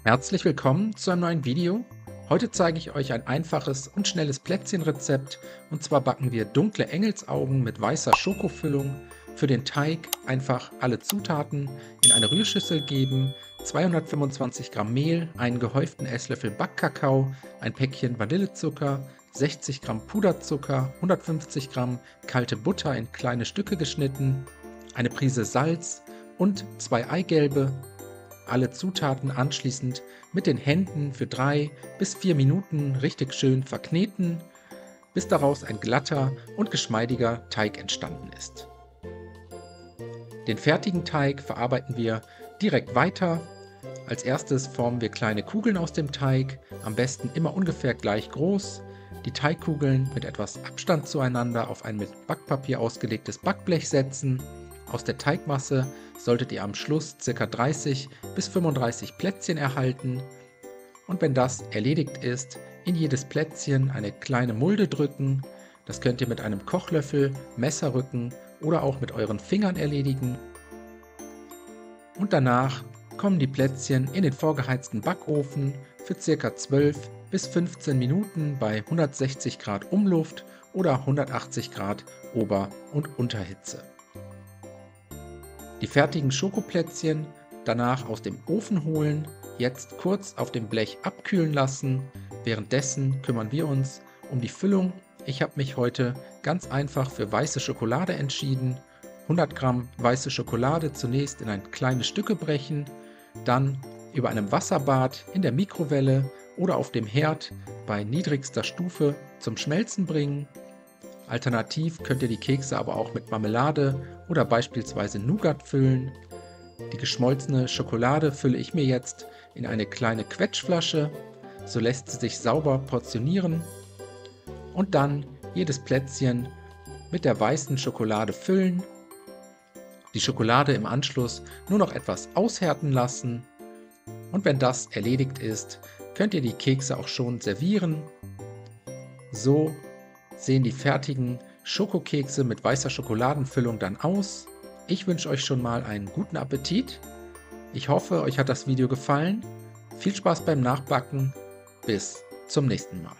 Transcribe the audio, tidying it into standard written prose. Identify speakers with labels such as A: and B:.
A: Herzlich willkommen zu einem neuen Video. Heute zeige ich euch ein einfaches und schnelles Plätzchenrezept, und zwar backen wir dunkle Engelsaugen mit weißer Schokofüllung. Für den Teig einfach alle Zutaten in eine Rührschüssel geben, 225 Gramm Mehl, einen gehäuften Esslöffel Backkakao, ein Päckchen Vanillezucker, 60 Gramm Puderzucker, 150 Gramm kalte Butter in kleine Stücke geschnitten, eine Prise Salz und 2 Eigelbe. Alle Zutaten anschließend mit den Händen für 3 bis 4 Minuten richtig schön verkneten, bis daraus ein glatter und geschmeidiger Teig entstanden ist. Den fertigen Teig verarbeiten wir direkt weiter. Als erstes formen wir kleine Kugeln aus dem Teig, am besten immer ungefähr gleich groß. Die Teigkugeln mit etwas Abstand zueinander auf ein mit Backpapier ausgelegtes Backblech setzen. Aus der Teigmasse solltet ihr am Schluss ca. 30 bis 35 Plätzchen erhalten, und wenn das erledigt ist, in jedes Plätzchen eine kleine Mulde drücken. Das könnt ihr mit einem Kochlöffel, Messerrücken oder auch mit euren Fingern erledigen. Und danach kommen die Plätzchen in den vorgeheizten Backofen für ca. 12 bis 15 Minuten bei 160 Grad Umluft oder 180 Grad Ober- und Unterhitze. Die fertigen Schokoplätzchen danach aus dem Ofen holen, jetzt kurz auf dem Blech abkühlen lassen. Währenddessen kümmern wir uns um die Füllung. Ich habe mich heute ganz einfach für weiße Schokolade entschieden. 100 Gramm weiße Schokolade zunächst in kleine Stücke brechen, dann über einem Wasserbad in der Mikrowelle oder auf dem Herd bei niedrigster Stufe zum Schmelzen bringen. Alternativ könnt ihr die Kekse aber auch mit Marmelade oder beispielsweise Nougat füllen. Die geschmolzene Schokolade fülle ich mir jetzt in eine kleine Quetschflasche, so lässt sie sich sauber portionieren, und dann jedes Plätzchen mit der weißen Schokolade füllen. Die Schokolade im Anschluss nur noch etwas aushärten lassen, und wenn das erledigt ist, könnt ihr die Kekse auch schon servieren. So sehen die fertigen Schokokekse mit weißer Schokoladenfüllung dann aus. Ich wünsche euch schon mal einen guten Appetit. Ich hoffe, euch hat das Video gefallen. Viel Spaß beim Nachbacken. Bis zum nächsten Mal.